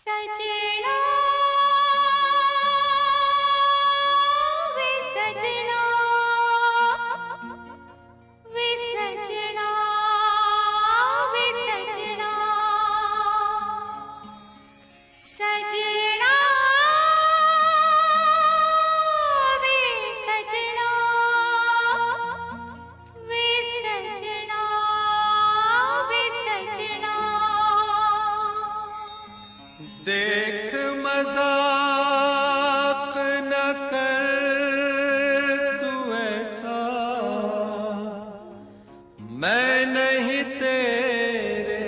सजना वे सजना वे सजना वे सजना सजना वे सजना वे सजना वे सजना देख मजाक न कर तू ऐसा, मैं नहीं तेरे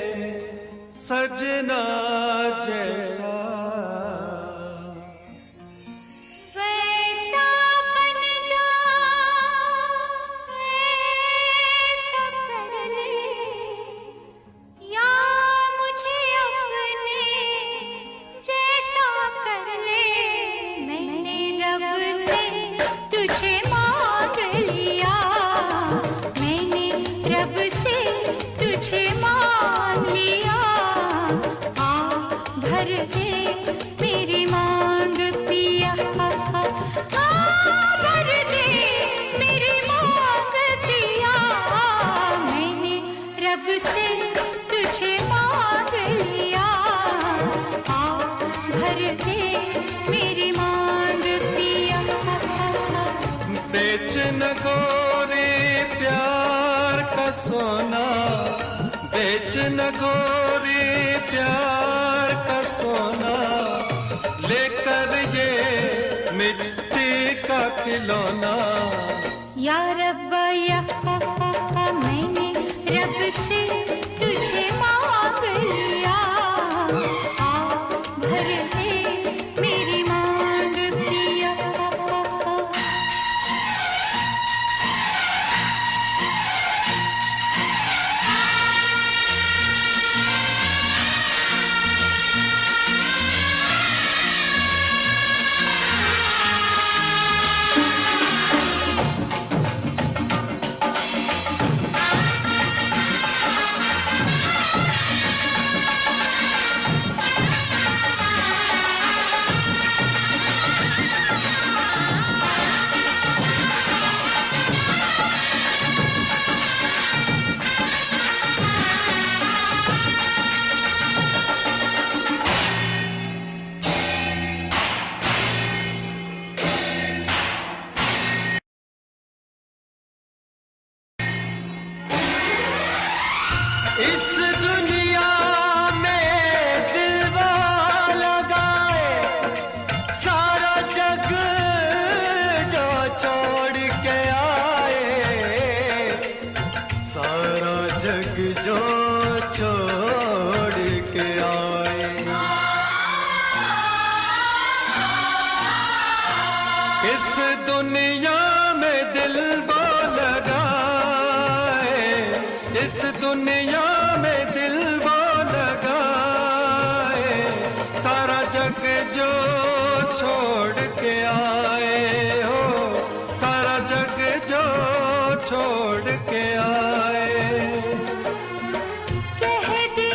सजना जैसा। वैसा बन जा ऐसा कर ले या मुझे अपने जैसा कर ले। मैंने रब से तुझे मांग लिया, मैंने रब से तुझे मांग लिया। आ भर दे मेरी मांग पिया, आ भर दे मेरी मांग पिया। मैंने रब से तुझे मांग लिया, आ भर दे मेरी मांग पिया। बेच न गोरे प्यार का सोना, बेच न गोरे प्यार का सोना, लेकर ये मिट्टी का खिलौना। या रब्बा या मैंने रब से तुझे मांग लिया, आ भर दे मेरी मांग पिया। इस दुनिया में दिलवा लगाए, सारा जग जो छोड़ के आए, सारा जग जो छोड़ के आए। इस दुनिया में दिलवा लगाए, इस दुनिया में दिल वो लगाए, सारा जग जो छोड़ के आए हो, सारा जग जो छोड़ के आए। कह दे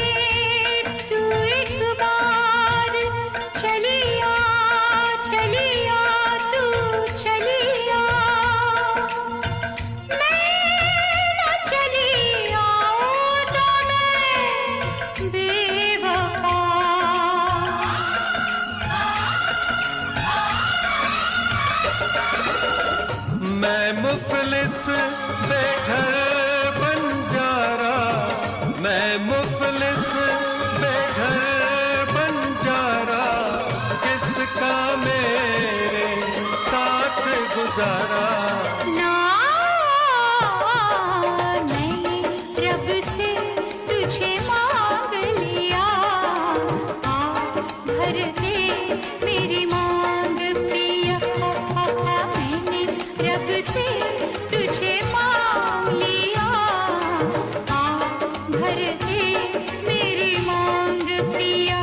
तू एक बार चलिया चलिया तू चलिया, मैं न चली आऊं तो मैं बेवफा। मैं मुफलिस बेघर बंजारा, मैं मुफलिस बेघर बंजारा, किसका मेरे साथ गुजारा। ना मैंने रब से तुझे मांग लिया, आ भर दे मेरी मांग पिया। मैंने रब से तुझे मांग लिया, आ भर दे मेरी मांग पिया।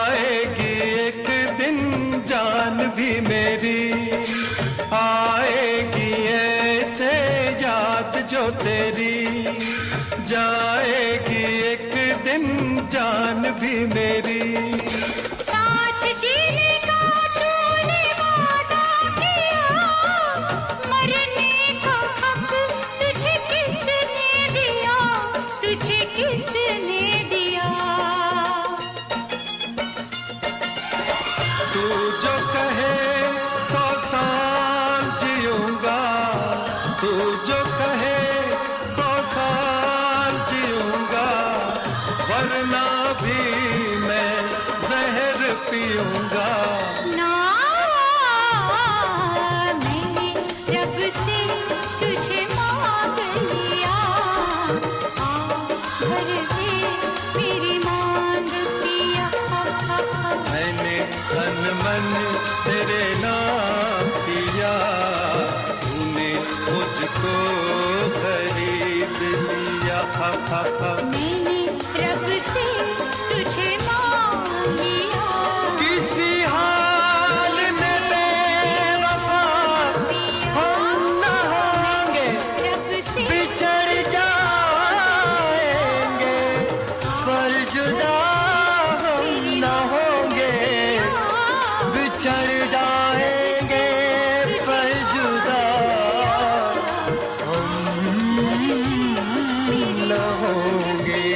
जाएगी एक दिन जान भी मेरी, आएगी ऐसे याद जो तेरी, जाएगी एक दिन जान भी मेरी। साथ जीने का तूने वादा किया, मरने का हक तुझे किसने दिया, तुझे किसने दिया। तू जो कहे 100 साल जीऊंगा, तू जो कहे 100 साल जीऊंगा, वरना भी मैं जहर पीऊंगा। ना मैंने रब से तुझे मांग लिया, आ भर दे मेरी मांग पिया। मैंने तन मन तेरे नाम किया, तूने मुझको खरीद लिया। मैंने रब से तुझे मांग लिया, किसी हाल में बेवफा हम न होंगे, रब से बिछड़ जाएंगे, पर जुदा हम न होंगे, बिछड़ जाएंगे, पर जुदा हम न होंगे।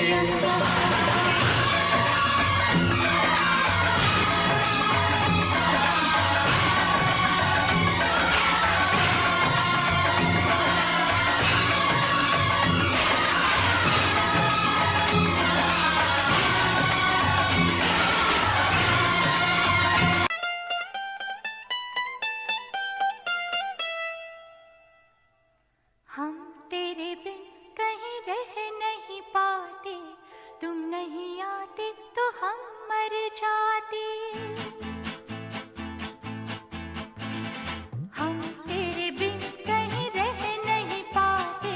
हम तेरे बिन कहीं रह नहीं पाते, तुम नहीं आते तो हम मर जाते। हम तेरे बिन कहीं रह नहीं पाते,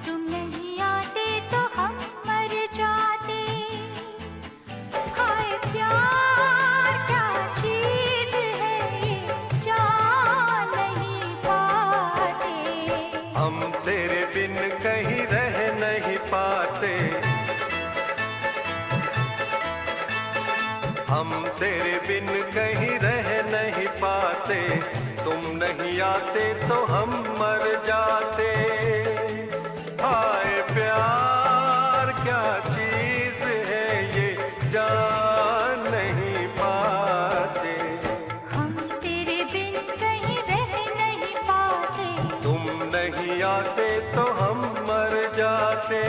तुम नहीं आते तो हम मर जाते। हाय प्यार क्या चीज है ये, जान नहीं पाते। हम तेरे बिन कहीं रह नहीं पाते, हम तेरे बिन कहीं रह नहीं पाते, तुम नहीं आते तो हम मर जाते। हाय प्यार क्या चीज है ये, जान नहीं पाते। हम तेरे बिन कहीं रह नहीं पाते, तुम नहीं आते तो हम मर जाते।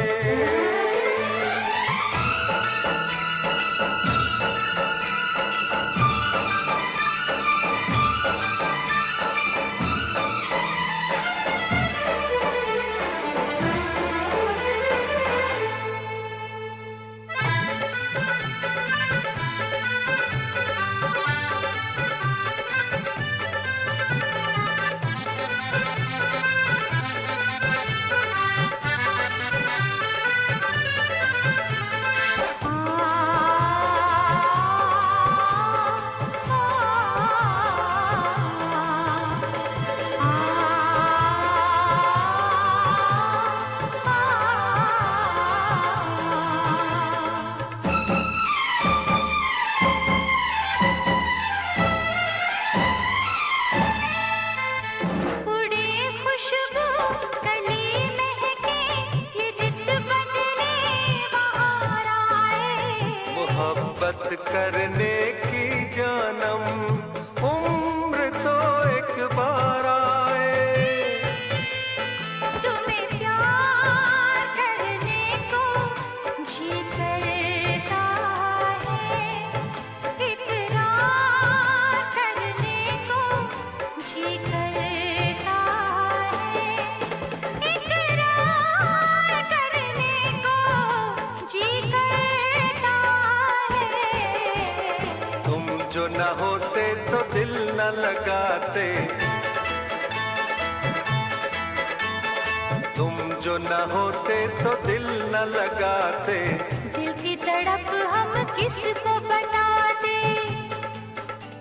मोहब्बत करने की जानम उम्र तो एक बार आए। तुम्हें प्यार करने को जी करता है, इकरार करने को जी करता है, इकरार करने को जी करता है। तुम जो न होते तो दिल न लगाते, तुम जो न होते तो दिल न लगाते। दिल की तड़प हम किसको बताते।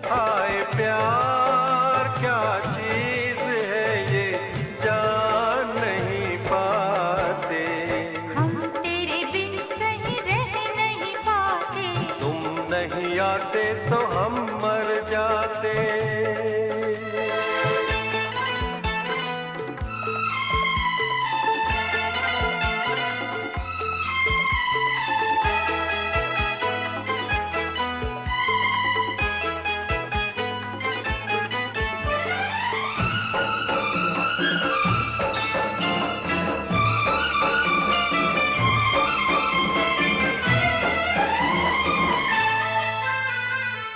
हाय प्यार क्या चीज है ये जान नहीं पाते। हम तेरे बिन कहीं रह नहीं पाते। तुम नहीं आते तो हम मर जाते।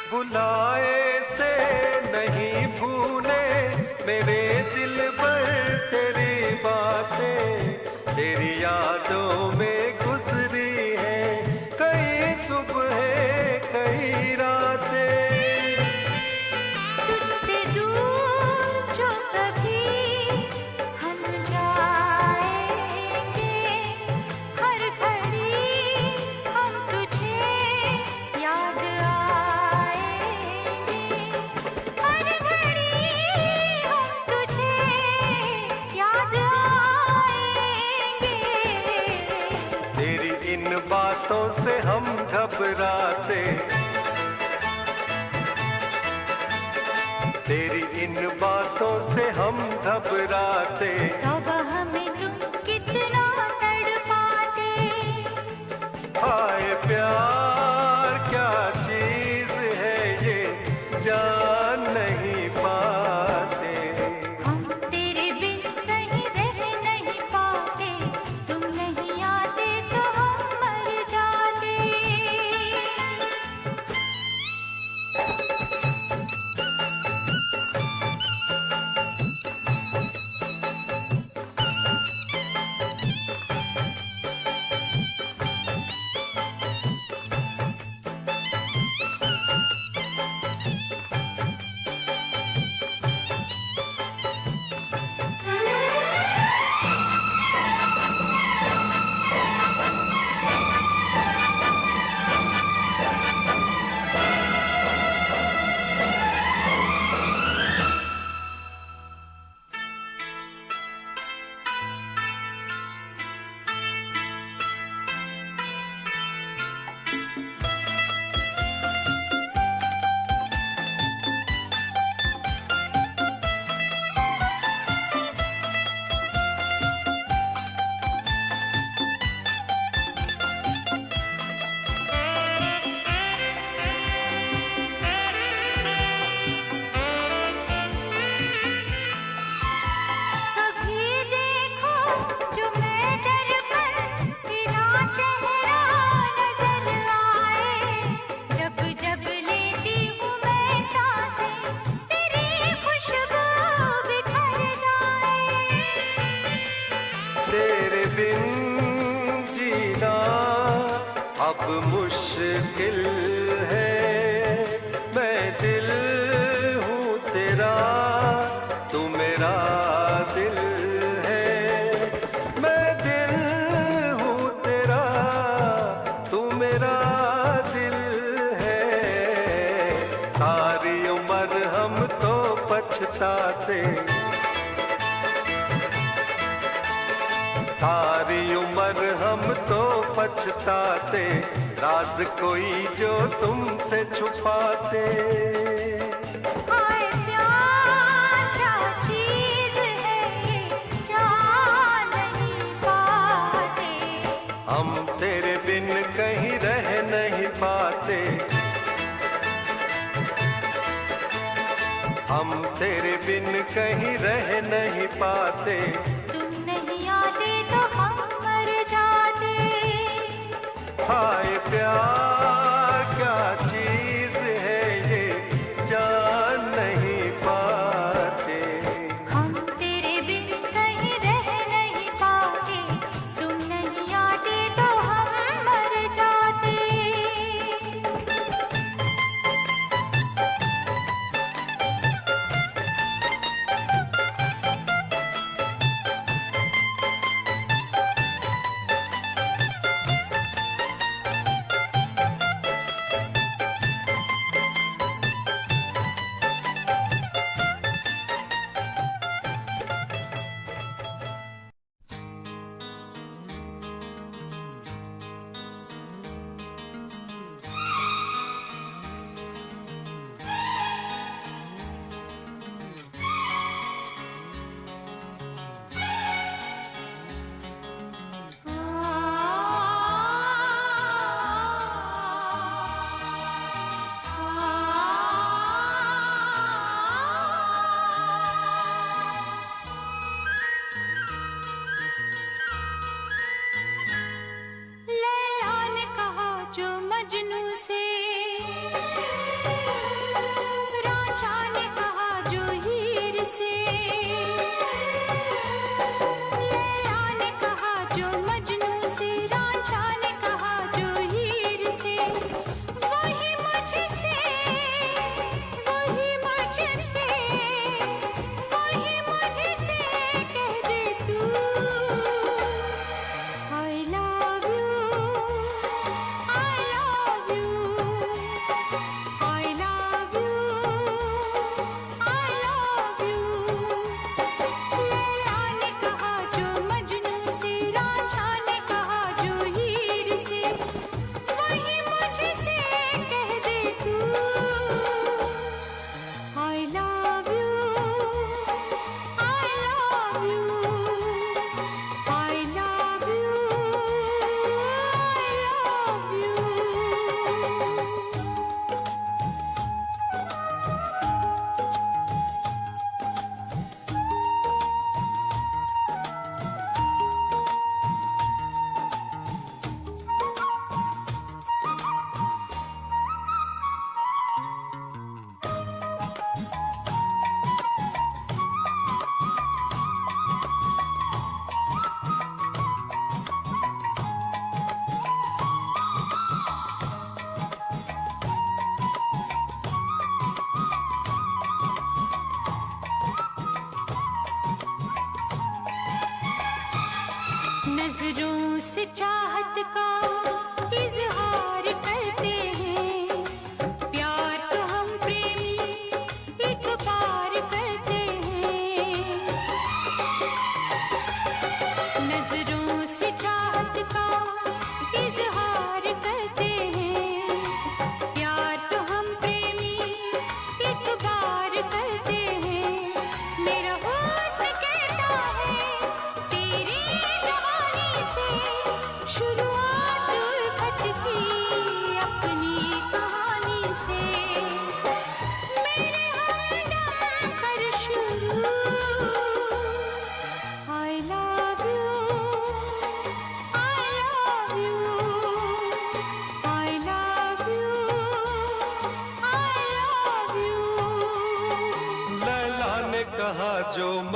बुलाए से नहीं भूले मेरे दिल पर तेरी बातें। तेरी यादों में गुजरी है कई सुबह कई रातें। तुझसे दूर जो कभी हम जाएंगे, हर घड़ी हम तुझे याद आएंगे। हर घड़ी हम तुझे याद आएंगे। तेरी इन बातों से हम घबराते। तेरी इन बातों से हम घबराते। तब हमें तुम कितना तड़पाते। हाय प्यार क्या चीज है ये जान नहीं पाते। हम तेरे बिन कहीं रह नहीं पाते। तुम नहीं आते तो हम मर जाते। कभी देखो जो मैं दर्पण तेरा चेहरा नजर आए। जब जब लेती हूँ मैं सांसें तेरी खुशबू बिखर जाए। तेरे बिन जीना अब मुश्किल है। मैं दिल हूँ तेरा तू मेरा दिल है। मैं दिल हूँ तेरा तू मेरा दिल है। सारी उम्र हम तो पछताते। सारी उम्र हम तो पछताते। राज कोई जो तुमसे छुपाते। हाय प्यार क्या चीज है ये जान नहीं पाते। हम तेरे बिन कहीं रह नहीं पाते। हम तेरे बिन कहीं रह नहीं पाते। तुम नहीं आते तो हम मर जाते। हाय प्यार क्या चीज है ये जान नहीं पाते। हम तेरे बिन कहीं रह नहीं पाते। तुम नहीं आते तो हम मर जाते।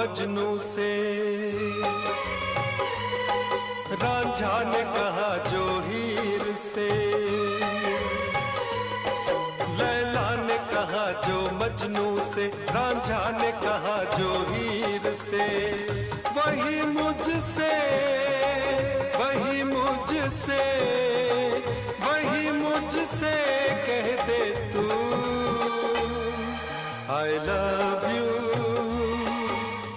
मजनू से, रांझा ने कहा जो हीर से, लैला ने कहा जो मजनू से, रांझा ने कहा जो हीर से, वही मुझसे, वही मुझसे, वही मुझसे कह दे तू I love you,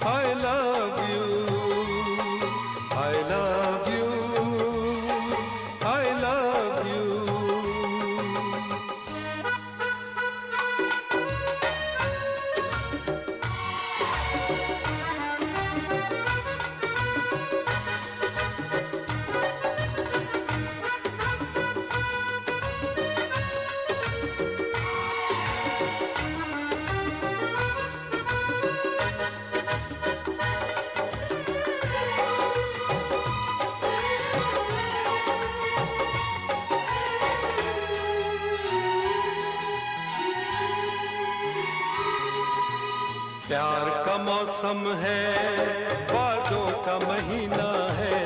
I love you, I love you, I love you. प्यार का मौसम है, वादों का महीना है,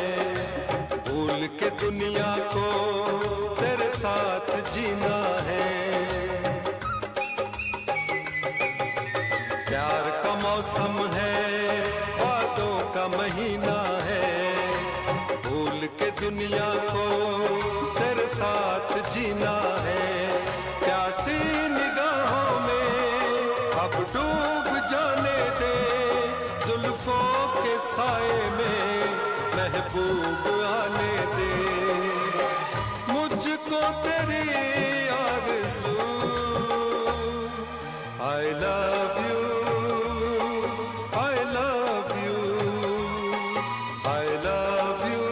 भूल के दुनिया को तेरे साथ जीना है। प्यार का मौसम है, वादों का महीना है, भूल के दुनिया को तेरे साथ जीना है। प्यासी निगाहों में अब डूब जाने दे, जुल्फों के साए में महबूब आने दे, मुझको तेरी आरज़ू। I love you, I love you, I love you,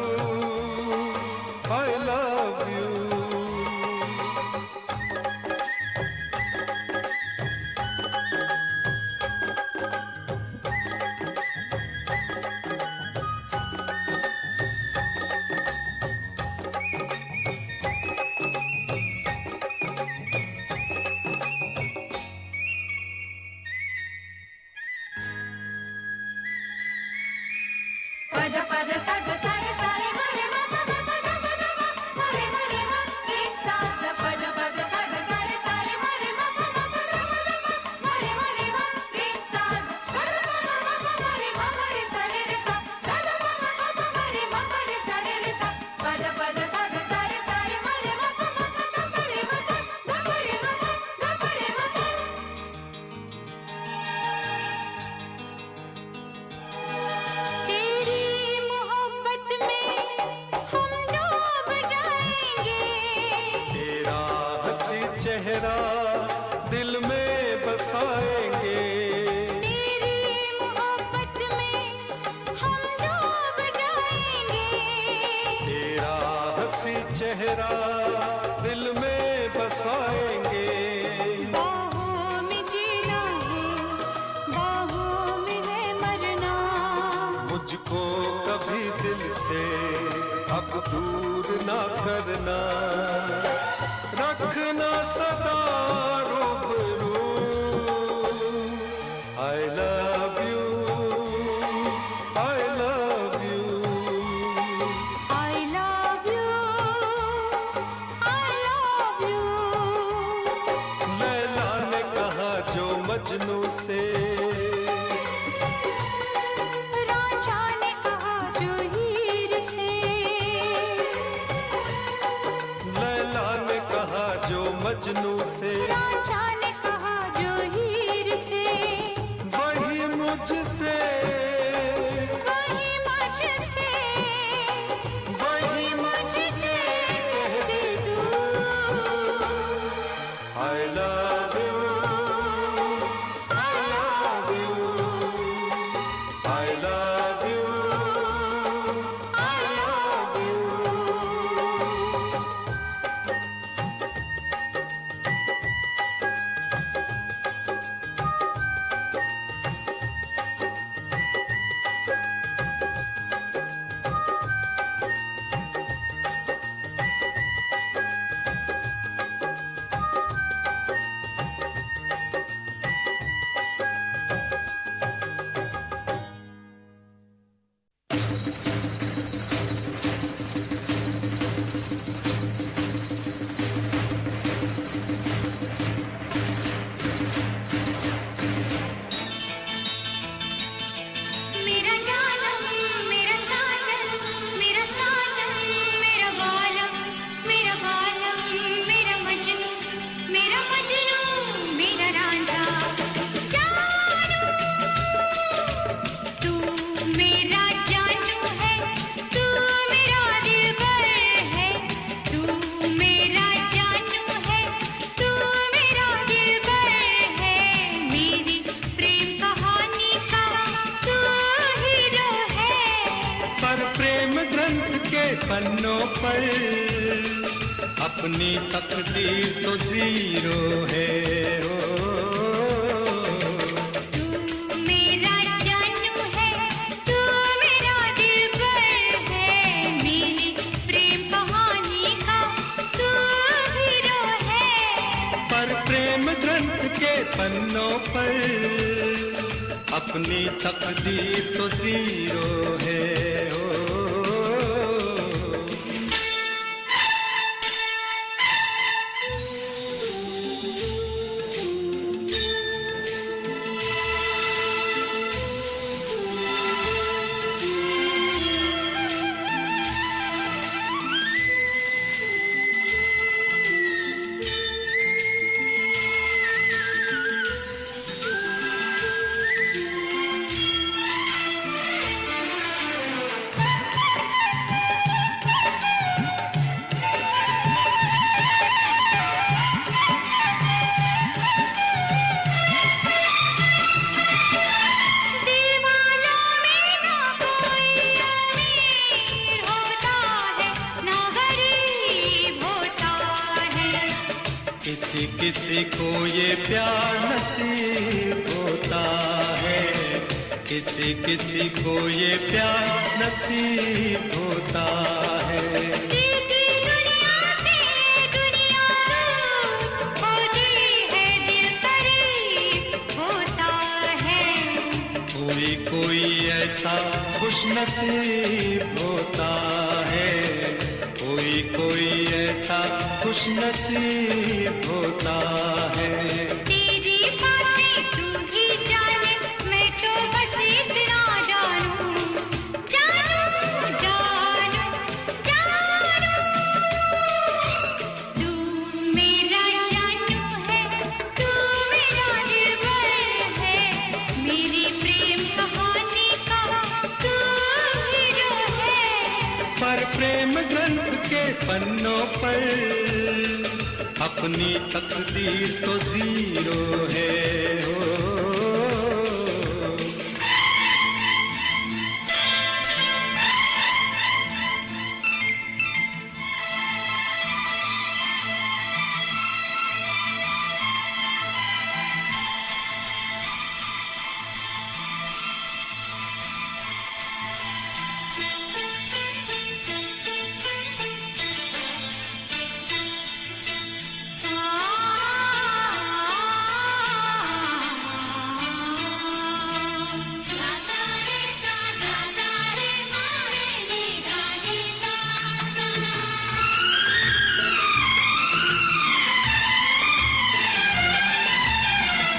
I love you. पद पद सद सारे सारे मरे मम मम मम मम मरे मरे मम एक साथ पद पद सद सारे सारे मरे मम मम मम मरे मरे मम एक साथ पद मम मम मरे मम रे सारे रे सा पद मम मम मरे मम रे सारे रे सा पद पद सद सारे सारे मरे मम मम मरे मम मरे मम मरे मम। तेरी मोहब्बत में हम डूब जाएंगे, तेरा हंसी चेहरा दिल में बसाएंगे, तेरी मोहब्बत में हम डूब जाएंगे, तेरा हंसी चेहरा दिल में बसाएंगे। बाहों में जीना है, बाहों में है मरना, मुझको कभी दिल से अब दूर ना करना, रखना सदा रूबरू। I love you, I love you, I love you, I love you। Laila ने कहा जो मजनू से, रांझा ने कहा जो हीर से, लैला ने कहा जो मजनू से, रांझा ने कहा जो हीर से, वही मुझसे, वही मुझसे, वही मुझसे कह दे तू I love you, I love पन्नों पर अपनी तकदीर तो जीरो है। तू मेरा जानू है, तू मेरा दिलबर है, मेरी प्रेम कहानी का तू हीरो है। पर प्रेम ग्रंथ के पन्नों पर अपनी तकदीर तो जीरो है। किसी किसी को ये प्यार नसीब होता है, किसी किसी को ये प्यार नसीब होता है। दुनिया से दुनिया दूर होती है, दिल करीब होता है। कोई कोई ऐसा खुश नसीब होता है, कोई कोई ऐसा खुश नसीब होता है। तेरी बातें तू ही जाने, मैं तो बस इतना जानूं, जानूं, जानूं, जानूं। तू मेरा जानू है, तू मेरा दिलबर है, मेरी प्रेम कहानी का तू हीरो है। पर प्रेम ग्रंथ के पन्नों पर अपनी तकदीर तो जीरो है।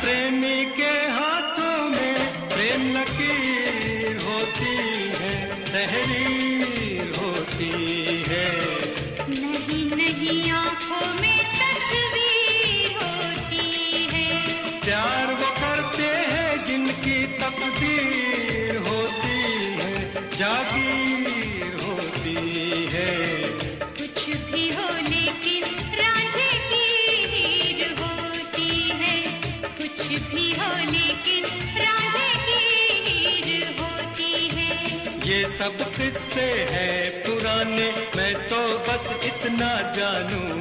प्रेमी के हाथों में प्रेम लकीर होती है, तहरीर होती है। नहीं नहीं आँखों में तस्वीर होती है। प्यार वो करते हैं जिनकी तकदीर होती है, जागीर होती है। कुछ भी हो लेकिन रांझे की हीर होती है, कुछ भी हो लेकिन रांझे की हीर होती है। ये सब किस्से हैं पुराने, मैं तो बस इतना जानूं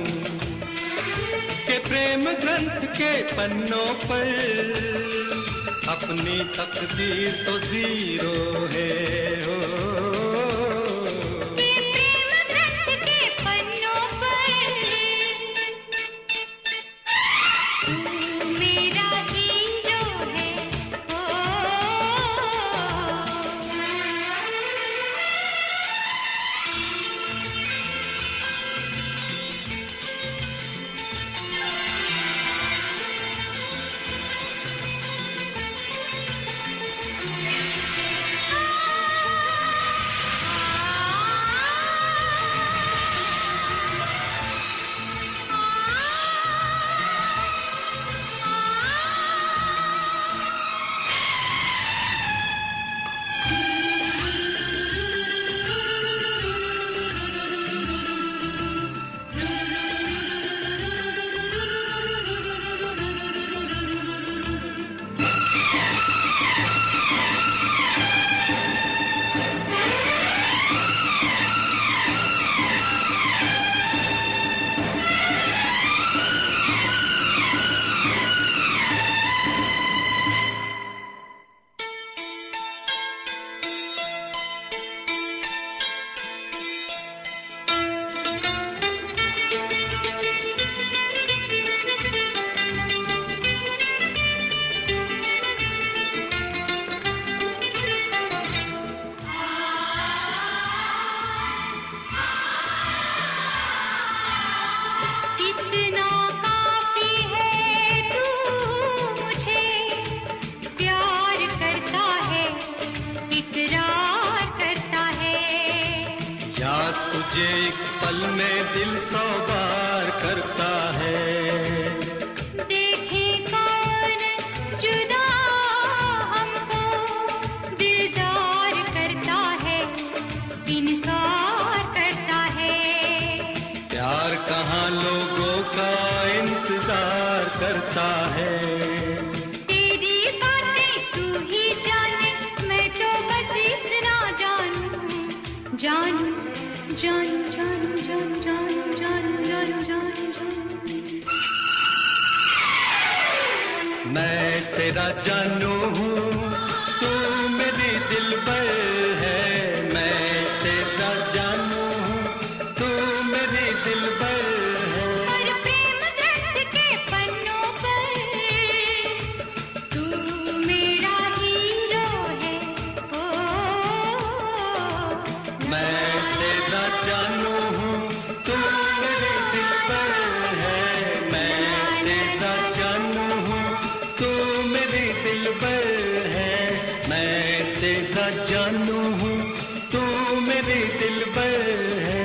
कि प्रेम ग्रंथ के पन्नों पर अपनी तकदीर तो जीरो है। ये प्रेम ग्रंथ के पन्नों पर तू मेरा हीरो है। ओ तुझे एक पल में दिल 100 बार करता है। देखे कौन जुदा हमको दिलदार करता है, इनकार करता है। प्यार कहाँ लोगों का इंतजार करता है। तेरी बातें तू ही जाने, मैं तो बस इतना जानूं, जानूं, जान जान जान जान जान जान जान जान। मैं तेरा जानू हूँ, तू मेरी दिलबर है। मैं तेरा जानू हूँ, तू मेरी दिलबर है। और प्रेम ग्रंथ के पन्नों पर तू मेरा हीरो है। ओ मैं तेरा जानू हूँ, तू मेरी दिलबर है। मैं तेरा जानू हूँ, तू मेरी दिलबर है। मैं तेरा जानू हूँ, तू मेरी दिलबर है।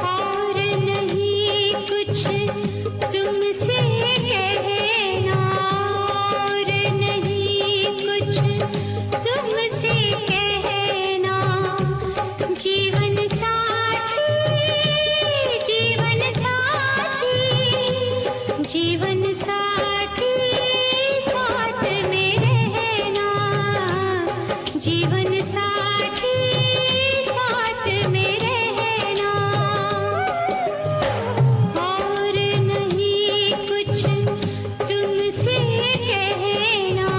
और नहीं कुछ तुमसे कहना, और नहीं कुछ तुमसे कहना। जीवन साथी, जीवन साथी, जीवन साथी, साथ में रहना। जीवन साथी, साथ में रहना। और नहीं कुछ तुमसे कहना,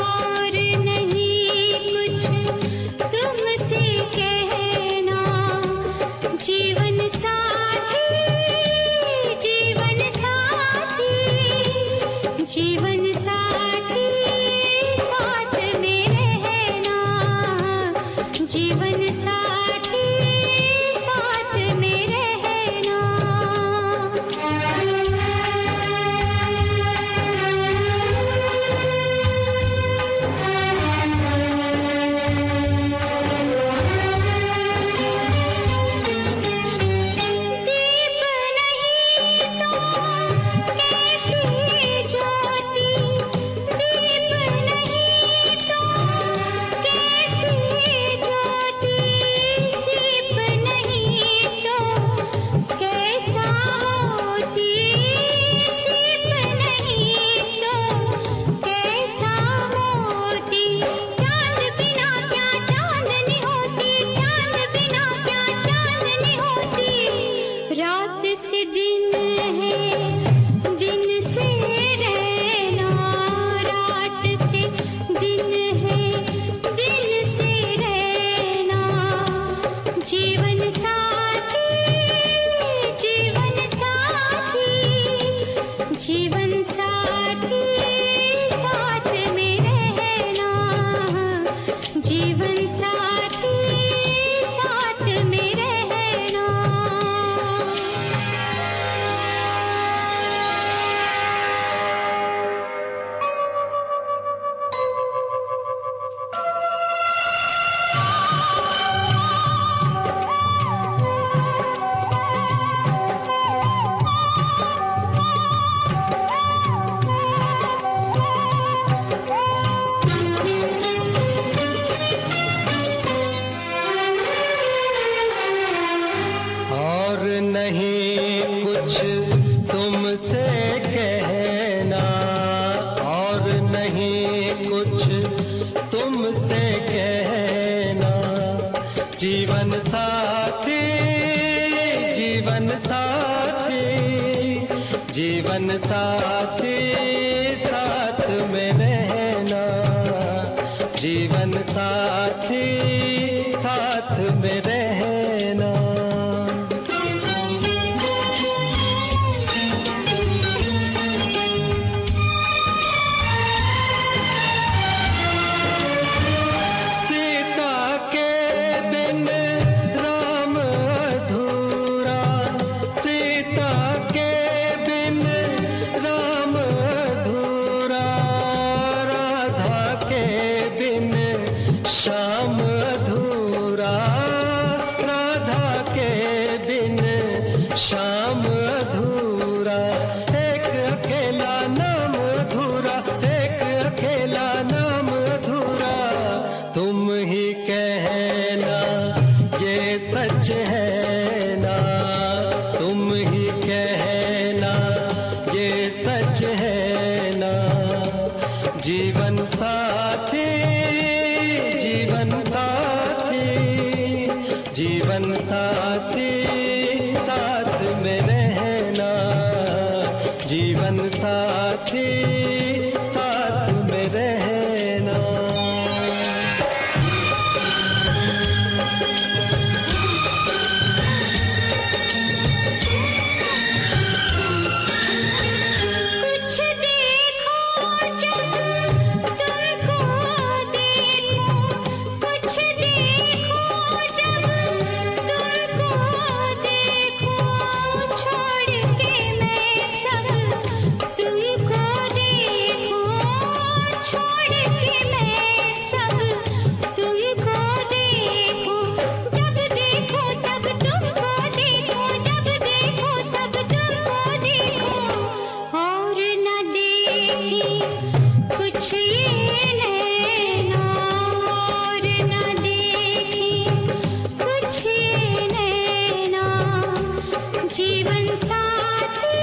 और नहीं कुछ तुमसे कहना। जीवन साथी, जीवन साथी, जीवन साथी, साथ में रहना। जीवन साथी, साथ में रहना। दीप नहीं तो कैसी ज्योति, दीप नहीं तो कैसी ज्योति, सीप नहीं तो कैसा मोती, सीप नहीं तो कैसा मोती। चांद बिना क्या चांदनी होती, चांद बिना क्या चांदनी होती। रात से दिन है, दिन से रहना। रात से दिन है, दिन से रहना। जीवन साथी, जीवन साथी, जीवन साथी, साथ में रहना। जीवन साथी, साथ में रहना। जीवन साथी साथ में रहना, जीवन साथी साथ में रहना। सीता के बिन राम अधूरा, सीता के बिन राम अधूरा, राधा के बिन श्याम अधूरा, राधा के बिन श्याम अधूरा। एक अकेला नाम अधूरा, एक अकेला नाम अधूरा। तुम ही कहना ये सच है ना, तुम ही कहना ये सच है ना। जीवन साथी, जीवन साथी, जीवन साथी साथ में रहना, जीवन साथी साथ में रहना। कुछ देखो जब तुमको देखो, कुछ देखो जब तुमको देखो, छोड़ के मैं सब तुमको देखो, छोड़ के मैं सब तुमको देखो। जब देखो तब तुमको देखो, जब देखो तब तुमको देखो, और न देखी कुछ ये नैना, और न देखी कुछ ये नैना। जीवन साथी,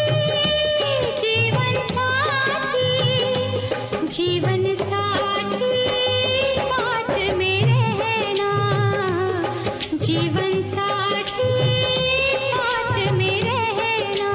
जीवन साथी, जीवन साथी साथ में रहना, जीवन साथी साथ में रहना।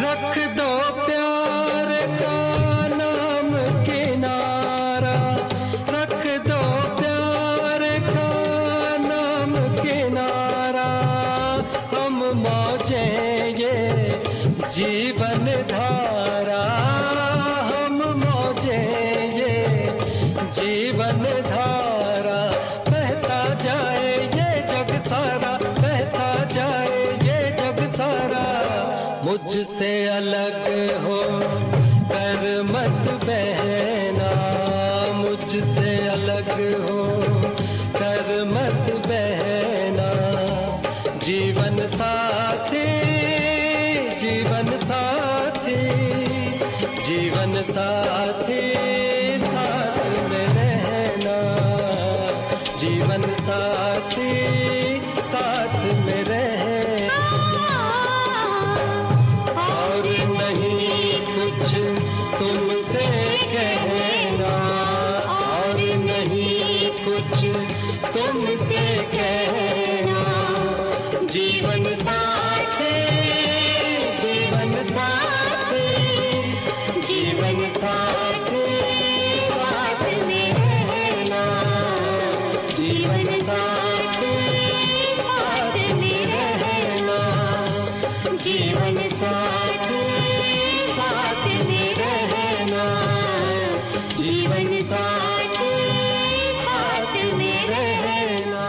रख दो प्यार का नाम किनारा, रख दो प्यार का नाम किनारा। हम मौजे ये जीवन धारा, हम मौजे ये जीवन धारा। बहता जाए ये जग सारा, बहता जाए ये जग सारा। मुझसे अलग हो कर मत बहना, मुझसे अलग हो कर मत बहना। जीवन साथी, जीवन साथी, जीवन साथी साथ में रहना, जीवन साथी साथ में रहना। और नहीं कुछ तुमसे कहना, और नहीं कुछ तुमसे कहना। जीवन साथी, जीवन साथी, जीवन साथी साथ में रहना, जीवन साथी साथ में रहना, जीवन साथी साथ में रहना, जीवन साथी साथ में रहना।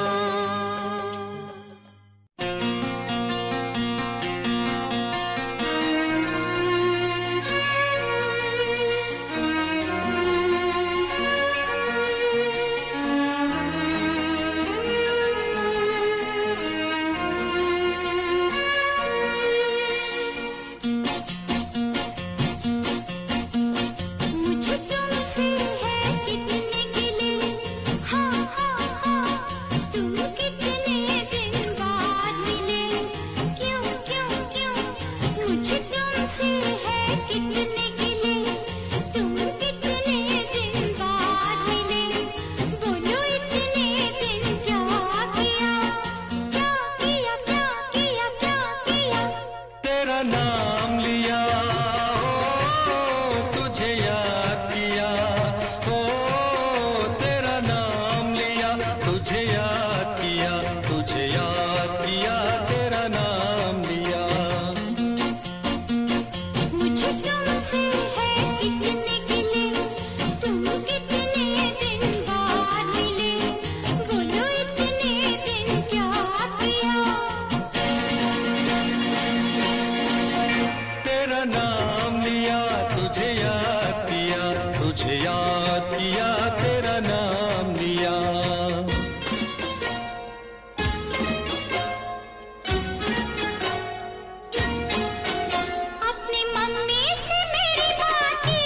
किया, तेरा नाम लिया। अपनी मम्मी से मेरी बात की,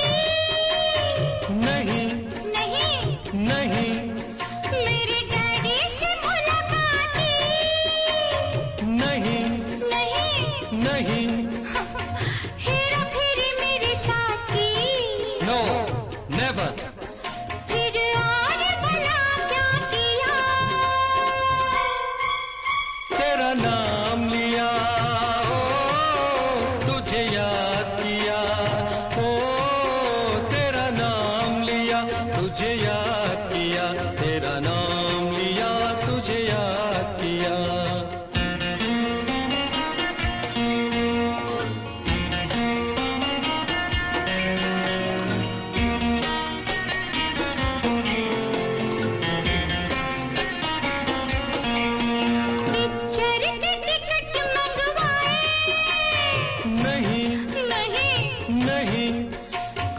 नहीं नहीं नहीं मेरे डैडी से मुलाकात की, नहीं नहीं नहीं हेरा फेरी मेरे साथ की, नो नेवर। फिर और भला क्या किया, तेरा नाम लिया, ओ तुझे याद किया, ओ तेरा नाम लिया, तुझे याद किया, तेरा नाम लिया, तुझे याद किया। पिक्चर के टिकट मंगवाए, नहीं नहीं नहीं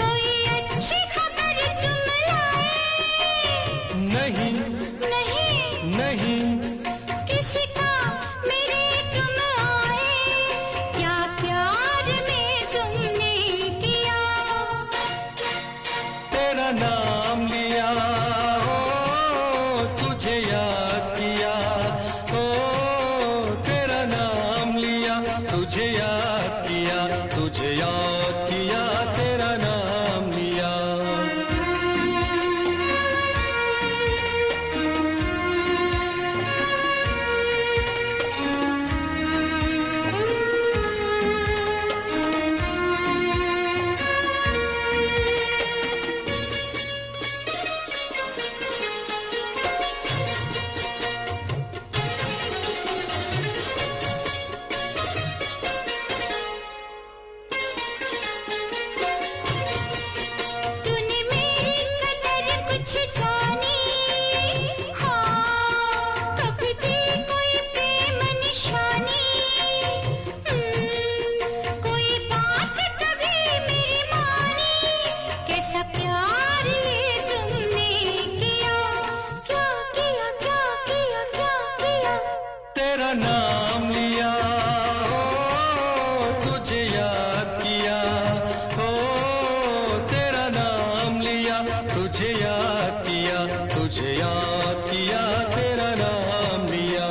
कोई अच्छी खबर तुम लाए, नहीं नहीं नहीं किसी का मेरे तुम आए, क्या प्यार में तुमने किया, तेरा नाम लिया, ओ तुझे याद किया, ओ तेरा नाम लिया, तुझे याद किया, तुझे याद किया, तेरा नाम लिया। तूने मेरी कदर कुछ जानी, हाँ कभी थी कोई प्रेम निशानी, कोई बात कभी मेरी मानी, कैसा प्यार ये तुमने किया, क्या किया क्या किया क्या किया, तेरा नाम लिया, ओ तुझे याद किया, ओ तेरा नाम लिया, तुझे याद किया, तुझे याद किया, तेरा नाम लिया।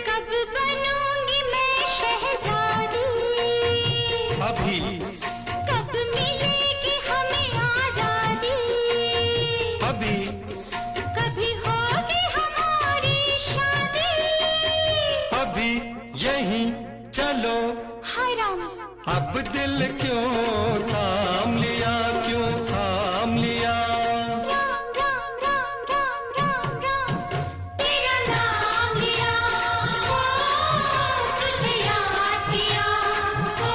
कब बनूंगी मैं शहजादी, अभी कब मिलेगी हमें आजादी, अभी कभी होगी हमारी शादी, अभी यहीं चलो, हराम अब दिल क्यों थाम लिया, क्यों थाम लिया। राम राम राम राम राम राम, तेरा नाम लिया, ओ तुझे याद किया, ओ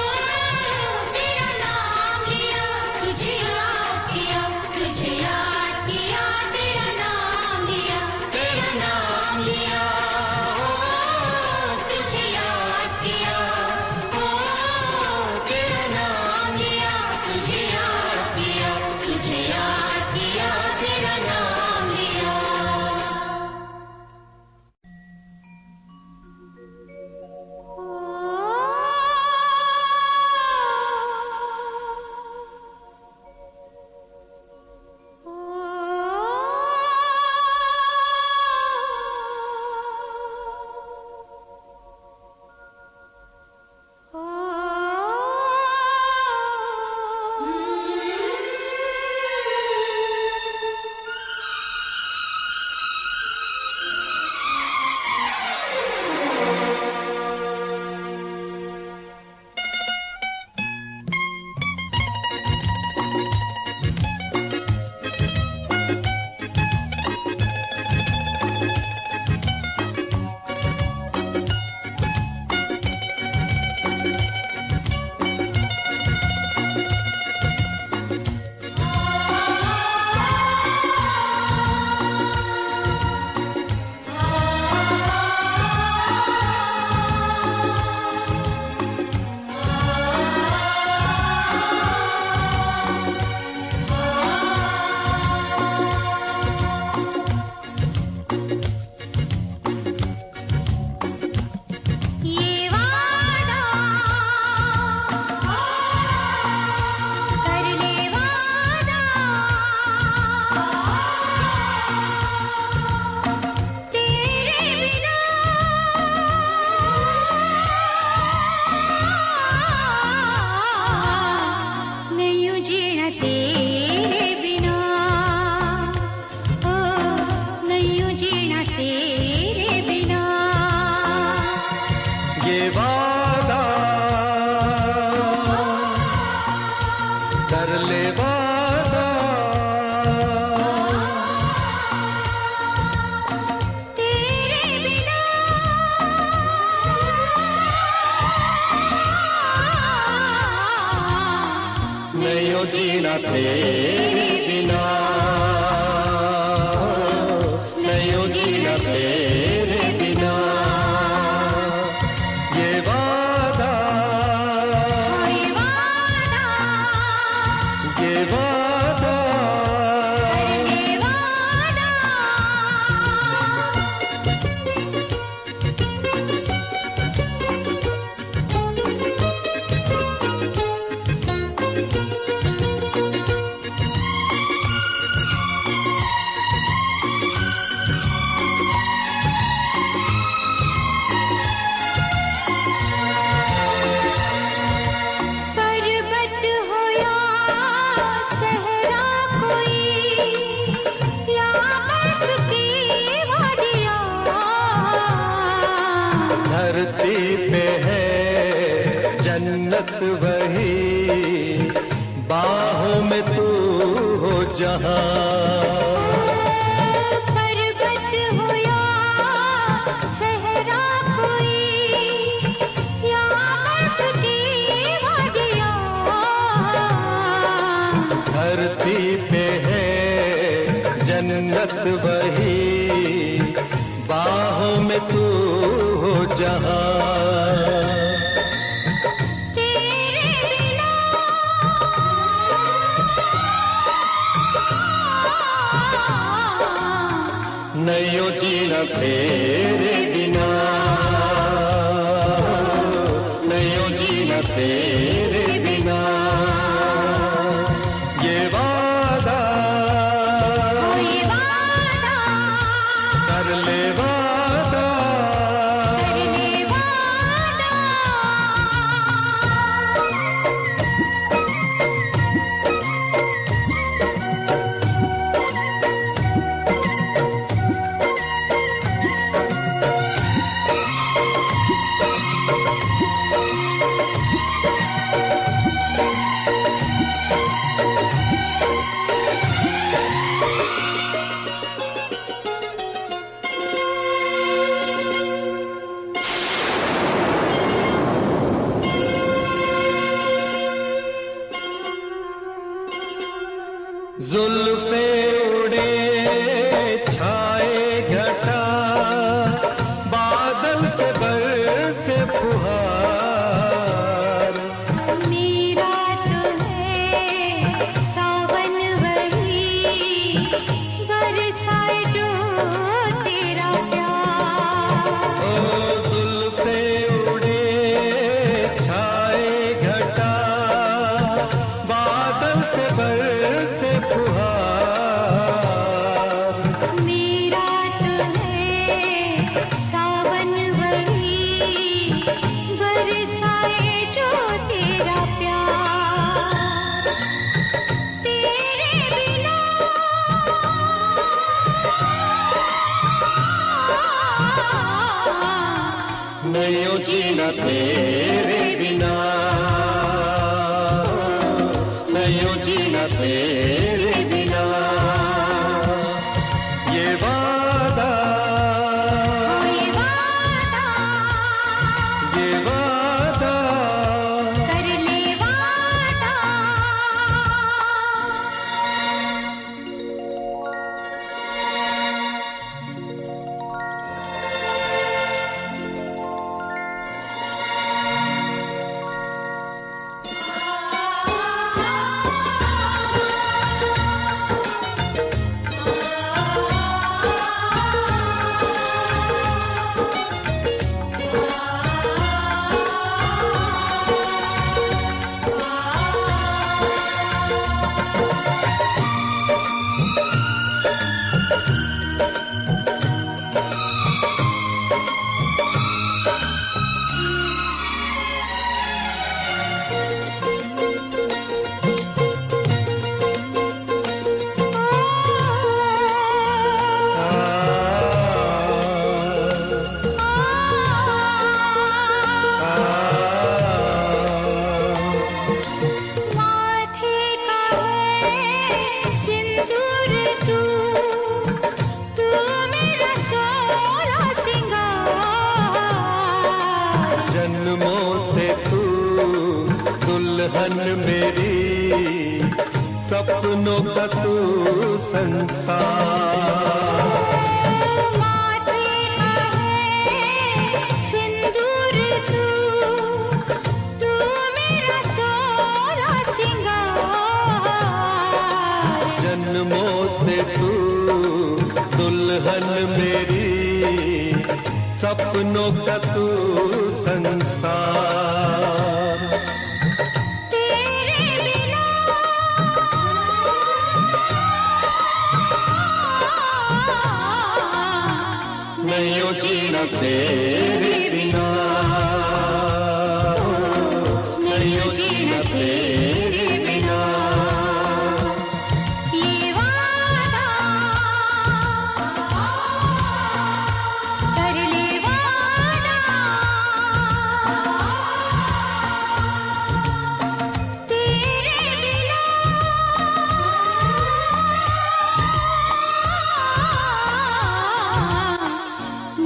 तेरा नाम लिया, तुझे याद किया, तुझे याद किया, तेरा नाम लिया, तेरा नाम लिया, ओ तुझे याद किया, ओ तेरा नाम लिया, तुझे याद किया, तुझे याद किया, तेरा नाम लिया। जीना तेरे बिना, नहीं जीना तेरे बिना। ये वादा, ये वादा, ये वादा, ये वादा। पर्वत हो या सहरा कोई, या बर्फ की वादियाँ, धरती पे है जन्नत वही, बाहों में तू हो जहां। पर्वत हो या सहरा कोई, या बर्फ की वादियाँ, धरती पे है जन्नत वही, बाहों में तू हो जहां। तेरे बिना नहीं जीना तेरे बिना, नहीं जीना तेरे बिना। ये वादा, ये वादा, कर ले वादा, कर ले वादा। जुल्फे उड़े छाए घटा, बादल से बरसे फुहार। मेरा तो है सावन वही, बरसाए जो तेरा प्यार। ओ जुल्फे उड़े छाए घटा, बादल से बरसे फुहार। मेरा तो है सावन वही, बरसाए जो तेरा प्यार। तेरे बिना नहीं जीना तेरे बिना, नहीं जीना तेरे बिना। ये वादा, ये वादा, ये वादा, कर ले वादा। जन्मों से तू दुल्हन मेरी सपनों का तू संसार। माथे का है सिंदूर तू मेरा सोना सिंगार। जन्मों से तू दुल्हन मेरी, सपनों का तू संसार। तेरे बिना नहीं हो जीना तेरे बिना, नहीं हो जीना तेरे बिना। ये वादा कर ले वादा, तेरे बिना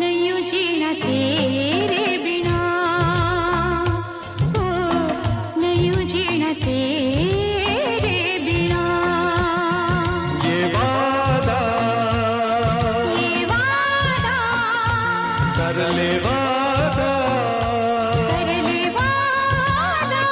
नहीं हो जीना तेरे बिना, ओ नहीं हो जीना तेरे बिना। ये वादा कर ले वादा, कर ले वादा।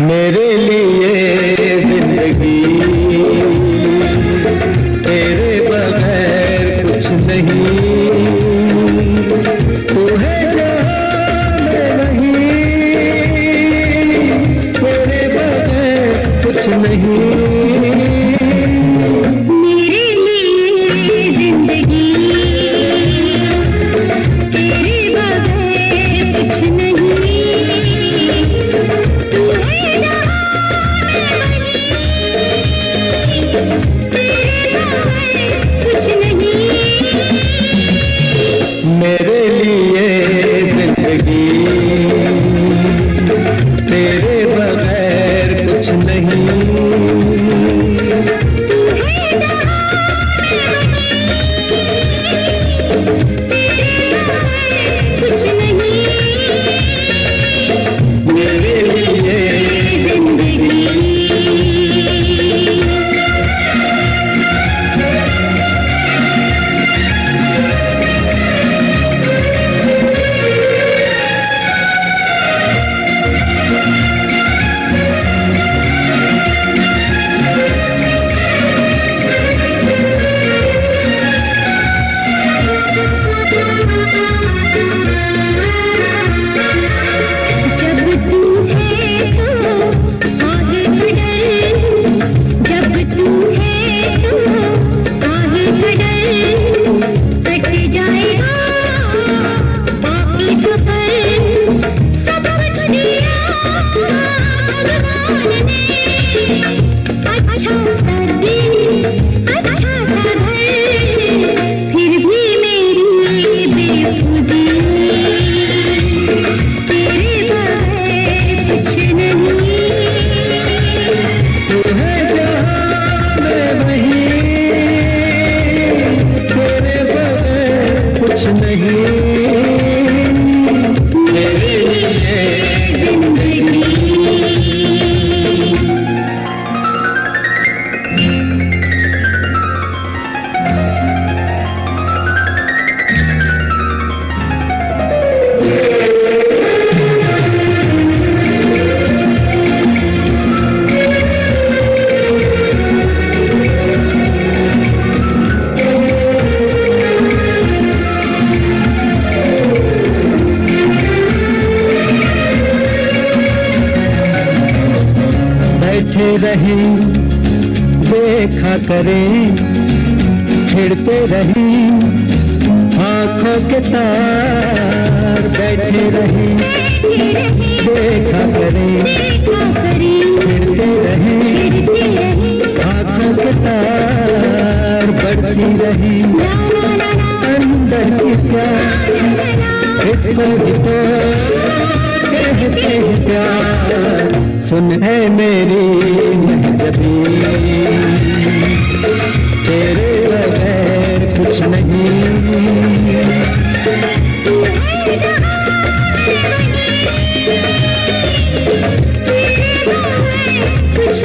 मेरे लिए जिंदगी तेरे बगैर कुछ नहीं। तू है जहां मैं नहीं, तेरे बगैर कुछ नहीं। मेरे लिए जिंदगी तेरे बगैर कुछ नहीं। तू है जहां मैं करें, छिड़ते रहीं आँखों के तार, बैठे रहीं देखा करें, छिड़ते रहीं आँखों के तार, बढ़ती रहीं अंदर की प्यार, इसको ही तो कहते हैं प्यार। सुन है मेरी महजबी, तेरे बगैर कुछ नहीं। कुछ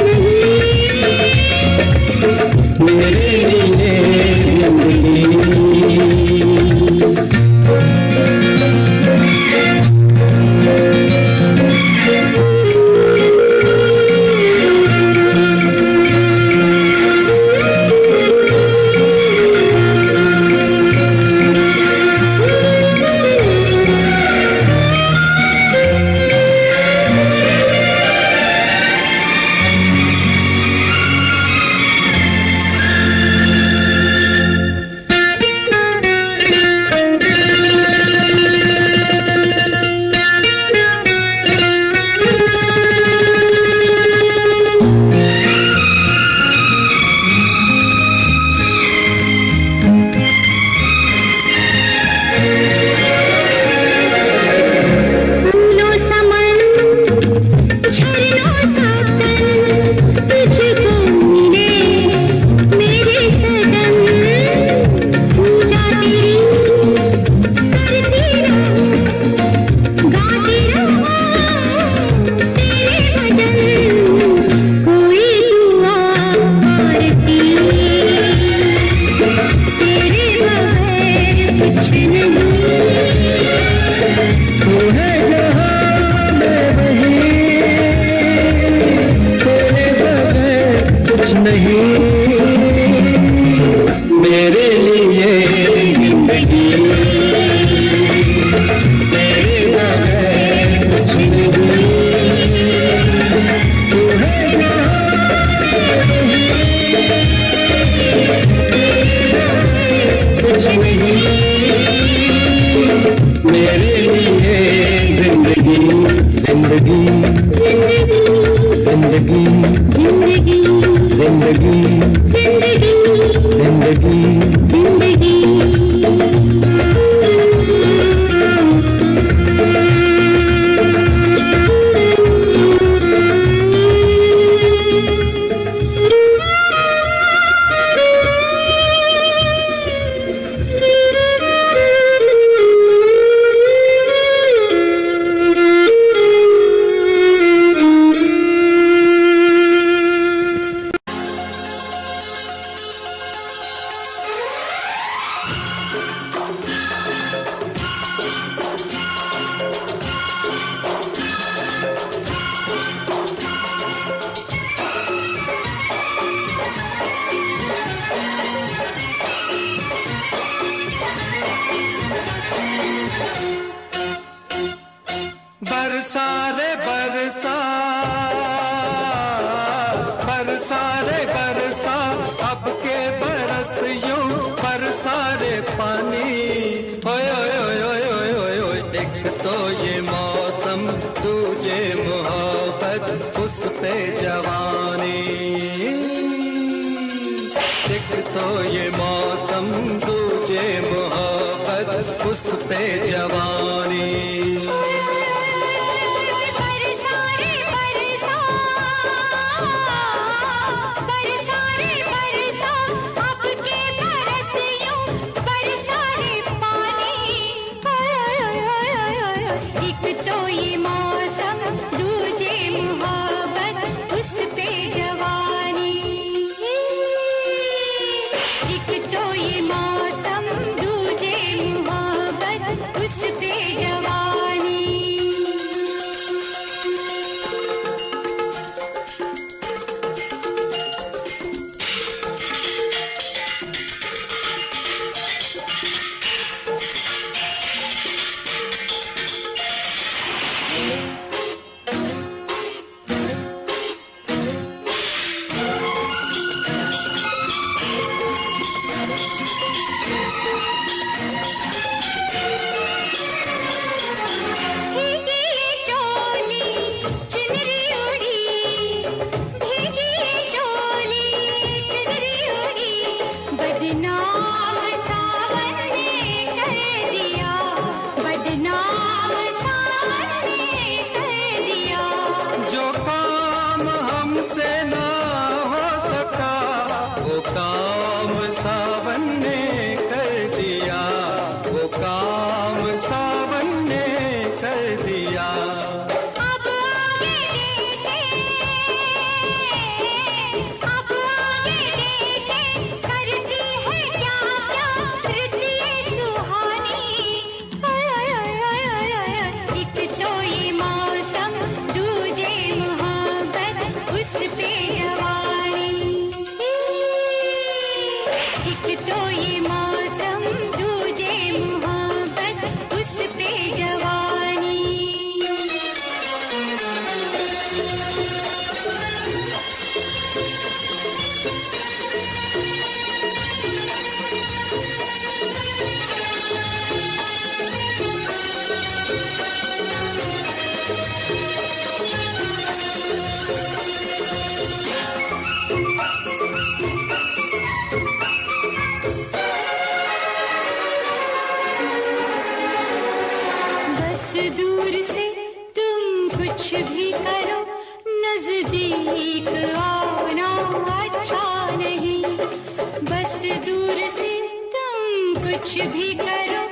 नहीं मेरे लिए जिंदगी। सावन ने कर दिया, वो काम सावन ने कर दिया। अब आगे देखे करती है क्या क्या कृतिये सुहानी। एक तो ये मौसम दूजे मोहब्बत उस पे जवानी। एक तो ये मौसम दूजे मोहब्बत उस पे जवानी। बस दूर से तुम कुछ भी करो, नजदीक आना अच्छा नहीं। बस दूर से तुम कुछ भी करो,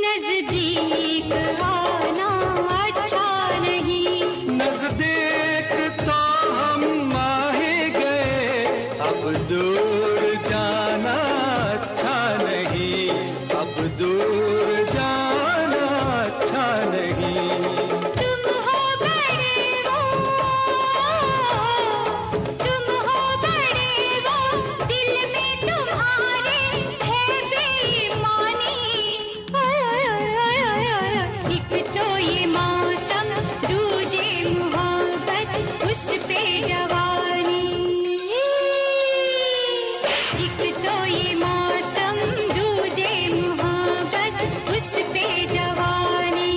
नजदीक आना अच्छा नहीं। नजदीक तो हम आए गए, अब दूर जाना अच्छा नहीं, अब दूर जाना अच्छा नहीं। तुम हो बड़े वो दिल में तुम्हारे है बेईमानी। एक तो ये मौसम दूजे मोहब्बत उस पे जवानी। एक तो ये मौसम दूजे मोहब्बत उस पे जवानी।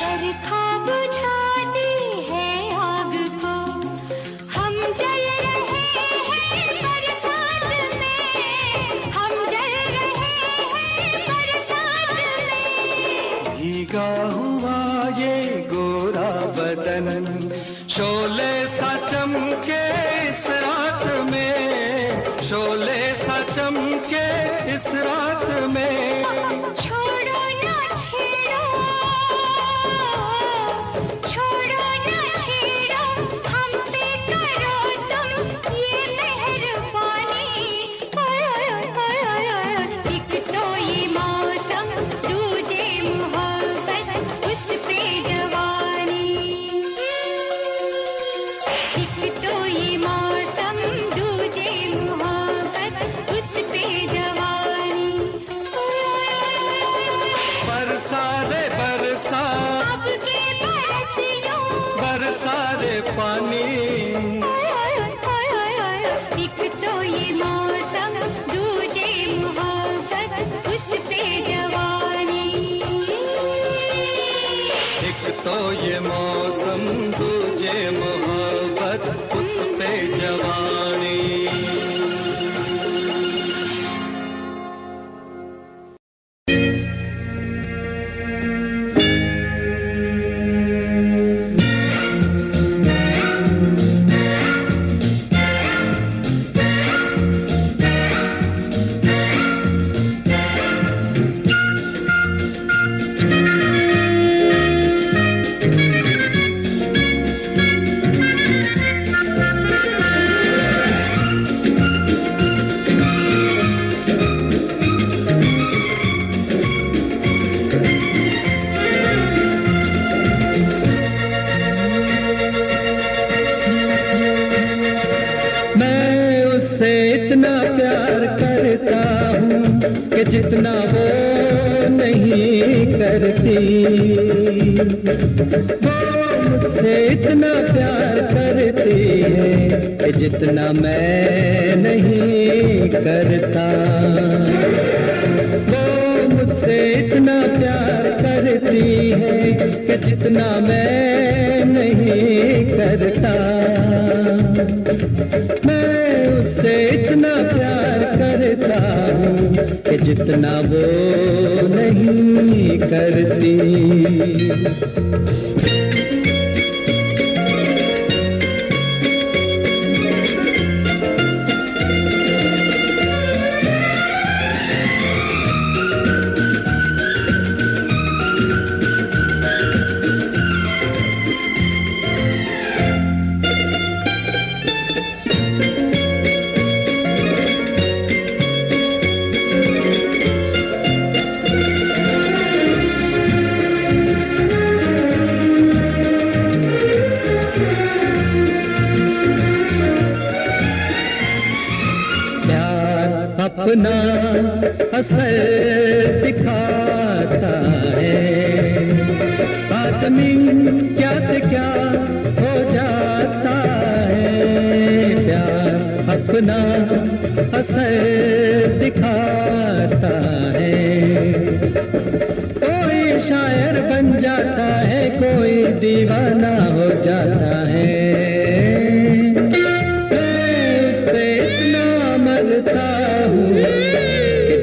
बरखा बुझाती है आग को, हम जल रहे हैं बरसात में। हम जल रहे हैं बरसात में। भीगा हुआ ये गोरा बदन शोले सा चमके इस रात में, शोले सा चमके इस रात में। छोड़ो ना छेड़ो, छोड़ो ना छेड़ो, हम पे करो तुम ये मेहरबानी। एक तो ये मौसम दूजे मोहब्बत उस पे जवानी। एक तो ये मौसम दूजे मोहब्बत उस पे जवानी। बरसा रे बरसा, अब के बरसियों बरसा रे पानी। एक तो ये मौसम दूजे मोहब्बत उस पे जवानी। एक तो ये मौसम दूजे मोहब्बत उस पे जवानी। कि जितना वो नहीं करती, वो मुझसे इतना प्यार कि जितना मैं नहीं करता। वो मुझसे इतना प्यार करती है कि जितना मैं नहीं करता। मैं उससे इतना प्यार करता हूँ कि जितना वो नहीं करती। अपना असर दिखाता है, आदमी क्या से क्या हो जाता है। प्यार अपना असर दिखाता है। कोई शायर बन जाता है, कोई दीवाना हो जाता है।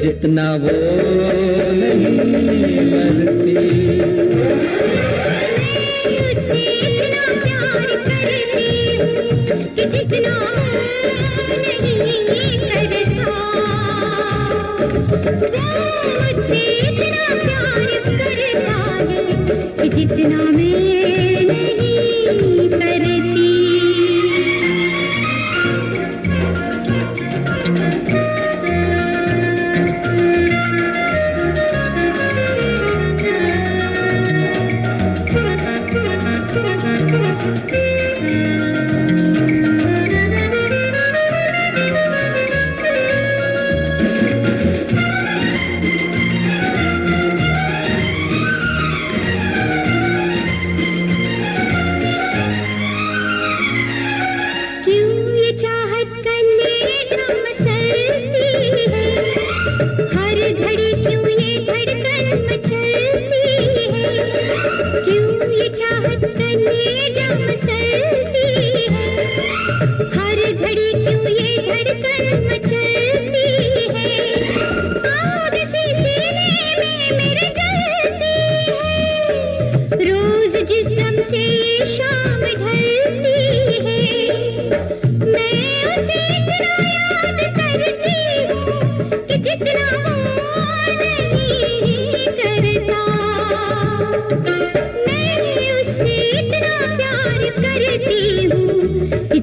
जितना वो नहीं मरती। उससे इतना प्यार करती हूँ कि जितना वो नहीं करता। वो मुझसे इतना प्यार करता है कि जितना मैं नहीं करती।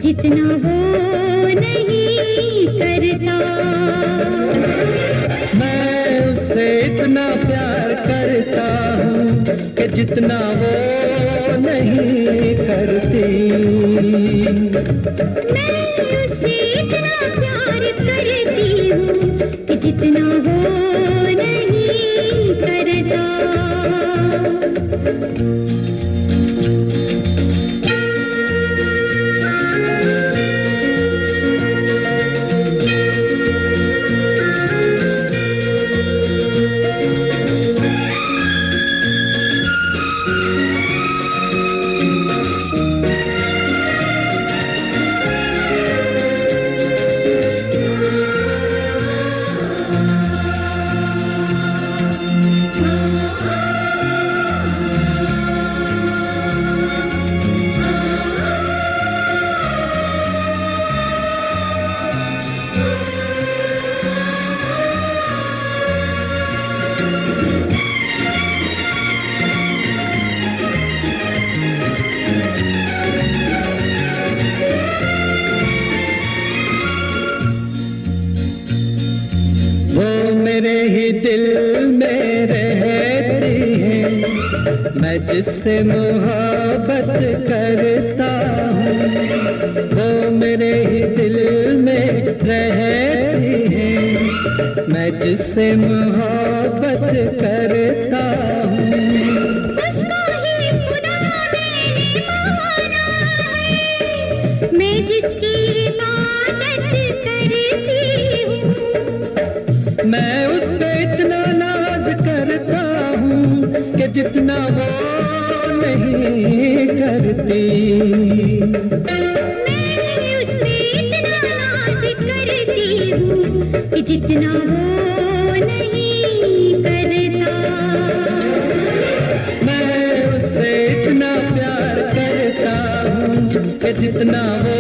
जितना वो नहीं करता। मैं उससे इतना प्यार करता हूँ कि जितना वो नहीं करती। मैं उससे इतना प्यार करती हूँ कि जितना वो नहीं करता। मेरे ही दिल में रहती है, मैं जिससे मोहब्बत करता हूँ। वो मेरे ही दिल में रहती है, मैं जिससे मोहब्बत करता हूँ। उसको ही खुदा मैंने माना है, मैं जिसकी जितना वो नहीं करती। मैं उस पे इतना नाज करती हूँ कि जितना वो नहीं करता। मैं उससे इतना प्यार करता हूँ कि जितना वो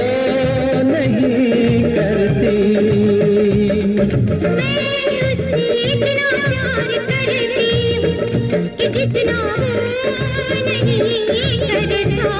नहीं करती। मैं उससे इतना प्यार करती हूँ कि जितना वो नहीं करता।